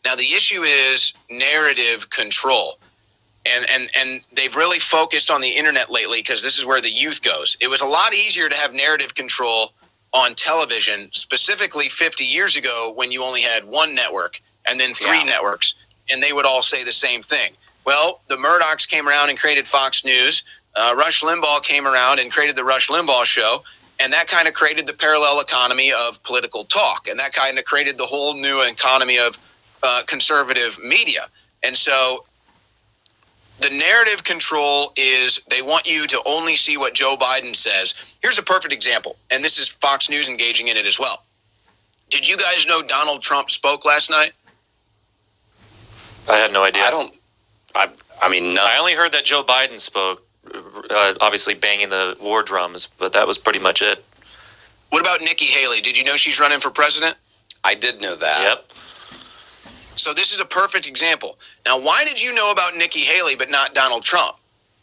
Now, the issue is narrative control. And they've really focused on the internet lately because this is where the youth goes. It was a lot easier to have narrative control on television, specifically 50 years ago when you only had one network and then three networks, and they would all say the same thing. Well, the Murdochs came around and created Fox News. Rush Limbaugh came around and created the Rush Limbaugh Show, and that kind of created the parallel economy of political talk, and that kind of created the whole new economy of conservative media. And so the narrative control is they want you to only see what Joe Biden says. Here's a perfect example, and this is Fox News engaging in it as well. Did you guys know Donald Trump spoke last night? I had no idea. I mean, no. I only heard that Joe Biden spoke, obviously banging the war drums, but that was pretty much it. What about Nikki Haley? Did you know she's running for president? I did know that. Yep. So this is a perfect example. Now, why did you know about Nikki Haley but not Donald Trump?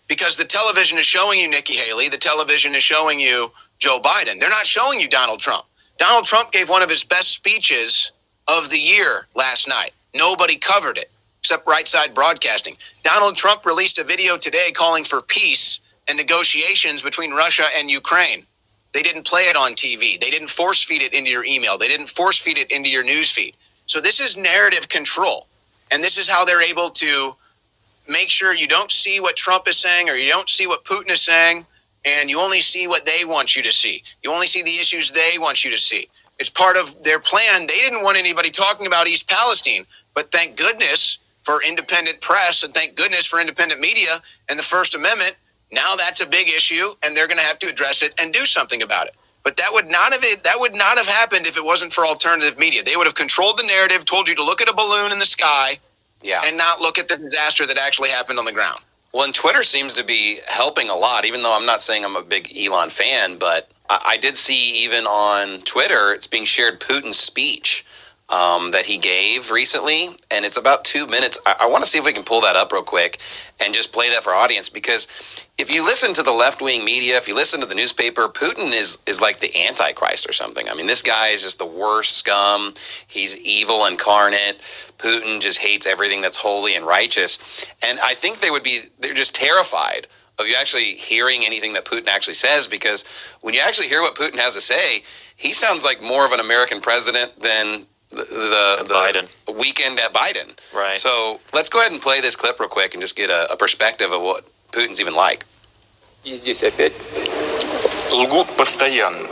Because the television is showing you Nikki Haley. The television is showing you Joe Biden. They're not showing you Donald Trump. Donald Trump gave one of his best speeches of the year last night. Nobody covered it except Right Side Broadcasting. Donald Trump released a video today calling for peace and negotiations between Russia and Ukraine. They didn't play it on TV. They didn't force feed it into your email. They didn't force feed it into your news feed. So this is narrative control. And this is how they're able to make sure you don't see what Trump is saying or you don't see what Putin is saying, and you only see what they want you to see. You only see the issues they want you to see. It's part of their plan. They didn't want anybody talking about East Palestine, but thank goodness for independent press and thank goodness for independent media and the First Amendment. Now that's a big issue, and they're going to have to address it and do something about it. But that would not have happened if it wasn't for alternative media. They would have controlled the narrative, told you to look at a balloon in the sky, and not look at the disaster that actually happened on the ground. Well, and Twitter seems to be helping a lot, even though I'm not saying I'm a big Elon fan, but I did see even on Twitter, it's being shared Putin's speech that he gave recently, and it's about 2 minutes. I want to see if we can pull that up real quick and just play that for our audience, because if you listen to the left-wing media, if you listen to the newspaper, Putin is like the Antichrist or something. I mean, this guy is just the worst scum. He's evil incarnate. Putin just hates everything that's holy and righteous. And I think they're just terrified of you actually hearing anything that Putin actually says, because when you actually hear what Putin has to say, he sounds like more of an American president than the weekend at Biden. Right. So let's go ahead and play this clip real quick and just get a perspective of what Putin's even like. И здесь опять лгут постоянно,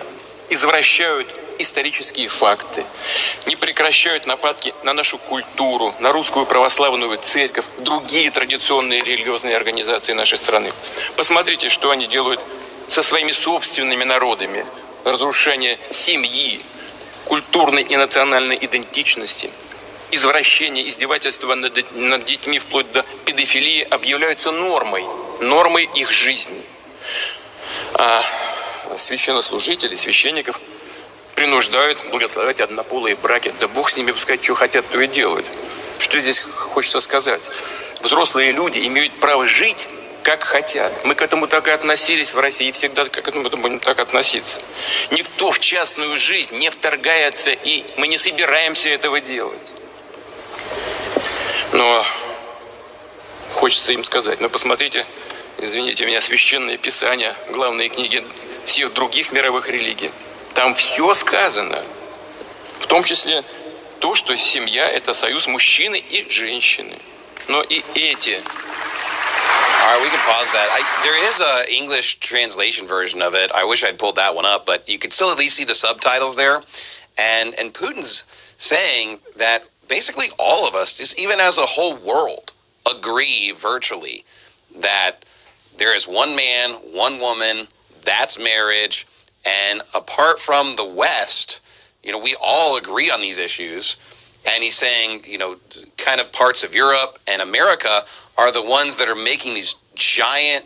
извращают исторические факты, не прекращают нападки на нашу культуру, на русскую православную церковь, другие традиционные религиозные организации нашей страны. Посмотрите, что они делают со своими собственными народами. Разрушение семьи, культурной и национальной идентичности, извращение, издевательства над детьми вплоть до педофилии объявляются нормой их жизни. А священнослужители, священников принуждают благословлять однополые браки. Да Бог с ними, пускай что хотят, то и делают. Что здесь хочется сказать? Взрослые люди имеют право жить, как хотят. Мы к этому так и относились в России, и всегда к этому будем так относиться. Никто в частную жизнь не вторгается, и мы не собираемся этого делать. Но хочется им сказать, посмотрите, извините меня, священные писания, главные книги всех других мировых религий. Там все сказано, в том числе то, что семья – это союз мужчины и женщины. Но и эти... All right, we can pause that. There is a English translation version of it. I wish I'd pulled that one up, but you could still at least see the subtitles there. And Putin's saying that basically all of us, just even as a whole world, agree virtually that there is one man, one woman, that's marriage. And apart from the West, we all agree on these issues. And he's saying, kind of parts of Europe and America are the ones that are making these giant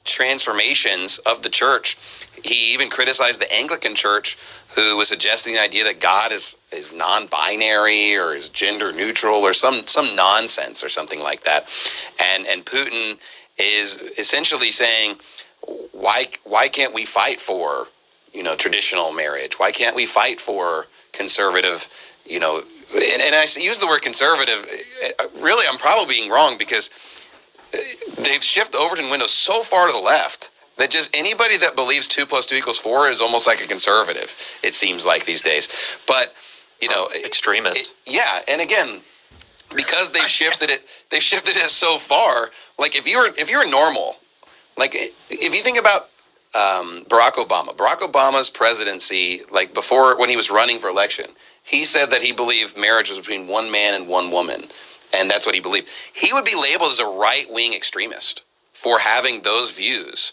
transformations of the church. He even criticized the Anglican Church, who was suggesting the idea that God is non-binary or is gender neutral or some nonsense or something like that. And Putin is essentially saying, why can't we fight for traditional marriage? Why can't we fight for conservative and I use the word conservative. Really, I'm probably being wrong because they've shifted Overton window so far to the left that just anybody that believes 2 + 2 = 4 is almost like a conservative. It seems like these days, but extremist. Yeah, and again, because they've shifted it so far. Like if you're normal, like if you think about Barack Obama's presidency, like before when he was running for election, he said that he believed marriage was between one man and one woman, and that's what he believed. He would be labeled as a right-wing extremist for having those views.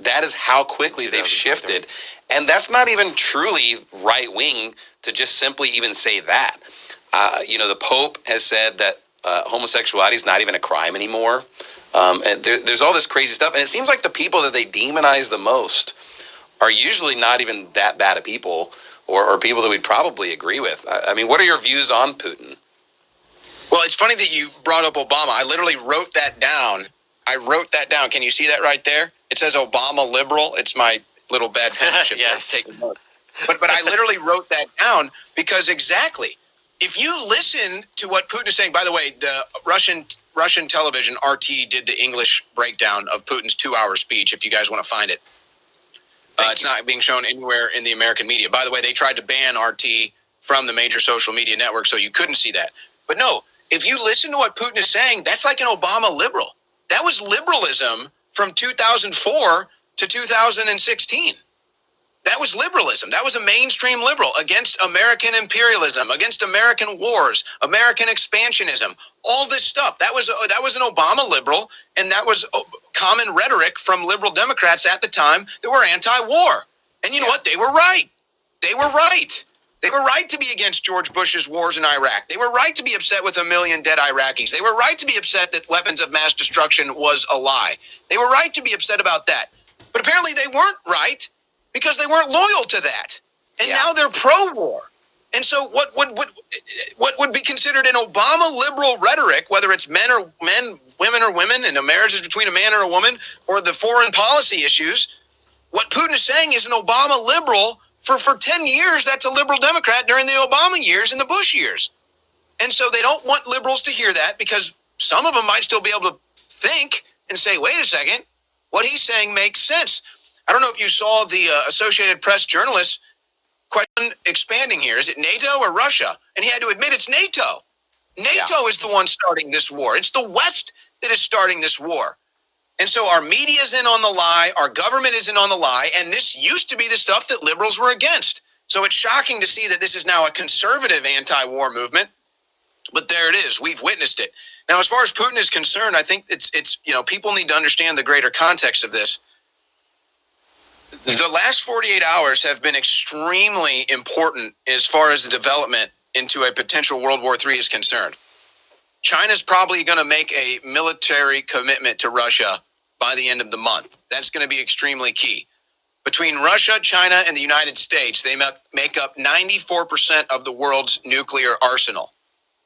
That is how quickly they've shifted, and that's not even truly right-wing to just simply even say that. The Pope has said that homosexuality is not even a crime anymore. And there's all this crazy stuff. And it seems like the people that they demonize the most are usually not even that bad of people or people that we'd probably agree with. I mean, what are your views on Putin? Well, it's funny that you brought up Obama. I literally wrote that down. Can you see that right there? It says Obama liberal. It's my little bad penmanship. Yes. But I literally wrote that down because exactly. If you listen to what Putin is saying, by the way, the Russian television, RT, did the English breakdown of Putin's 2-hour speech, if you guys want to find it. It's not being shown anywhere in the American media. By the way, they tried to ban RT from the major social media networks, so you couldn't see that. But no, if you listen to what Putin is saying, that's like an Obama liberal. That was liberalism from 2004 to 2016. That was liberalism. That was a mainstream liberal against American imperialism, against American wars, American expansionism, all this stuff. That was an Obama liberal, and that was common rhetoric from liberal Democrats at the time that were anti-war. And you know what? They were right. They were right. They were right to be against George Bush's wars in Iraq. They were right to be upset with 1 million dead Iraqis. They were right to be upset that weapons of mass destruction was a lie. They were right to be upset about that. But apparently they weren't right, because they weren't loyal to that. And now they're pro-war. And so what would be considered an Obama liberal rhetoric, whether it's men, women or women, and a marriage is between a man or a woman, or the foreign policy issues, what Putin is saying is an Obama liberal for 10 years. That's a liberal Democrat during the Obama years and the Bush years. And so they don't want liberals to hear that, because some of them might still be able to think and say, wait a second, what he's saying makes sense. I don't know if you saw the Associated Press journalist question expanding here. Is it NATO or Russia? And he had to admit it's NATO. NATO is the one starting this war. It's the West that is starting this war. And so our media is in on the lie. Our government is in on the lie. And this used to be the stuff that liberals were against. So it's shocking to see that this is now a conservative anti-war movement. But there it is. We've witnessed it. Now, as far as Putin is concerned, I think it's people need to understand the greater context of this. The last 48 hours have been extremely important as far as the development into a potential World War III is concerned. China's probably going to make a military commitment to Russia by the end of the month. That's going to be extremely key. Between Russia, China, and the United States, they make up 94% of the world's nuclear arsenal.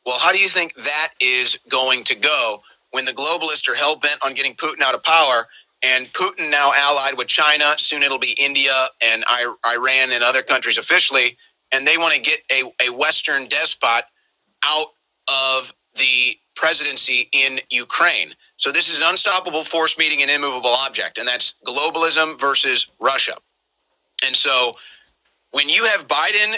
Well, how do you think that is going to go when the globalists are hell-bent on getting Putin out of power? And Putin now allied with China. Soon it'll be India and Iran and other countries officially. And they want to get a Western despot out of the presidency in Ukraine. So this is an unstoppable force meeting an immovable object. And that's globalism versus Russia. And so when you have Biden,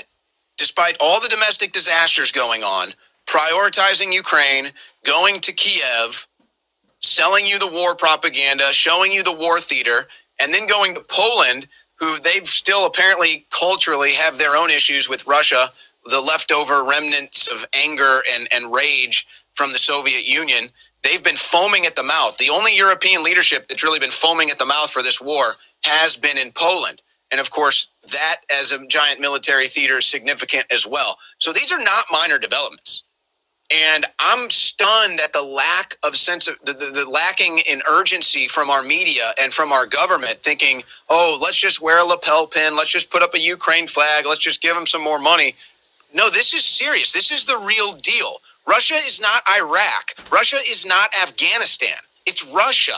despite all the domestic disasters going on, prioritizing Ukraine, going to Kiev, selling you the war propaganda, showing you the war theater, and then going to Poland, who they've still apparently culturally have their own issues with Russia, the leftover remnants of anger and rage from the Soviet Union. They've been foaming at the mouth. The only European leadership that's really been foaming at the mouth for this war has been in Poland. And of course, that as a giant military theater is significant as well. So these are not minor developments. And I'm stunned at the lack of sense of the lacking in urgency from our media and from our government, thinking, oh, let's just wear a lapel pin. Let's just put up a Ukraine flag. Let's just give them some more money. No, this is serious. This is the real deal. Russia is not Iraq. Russia is not Afghanistan. It's Russia.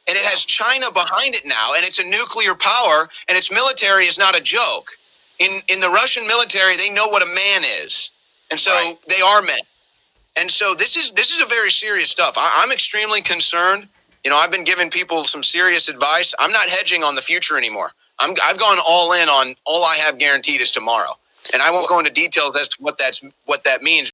And it has China behind it now. And it's a nuclear power. And its military is not a joke. In the Russian military, they know what a man is. And so Right. they are men. And so this is a very serious stuff. I'm extremely concerned. You know, I've been giving people some serious advice. I'm not hedging on the future anymore. I've gone all in on all I have guaranteed is tomorrow. And I won't go into details as to what that means.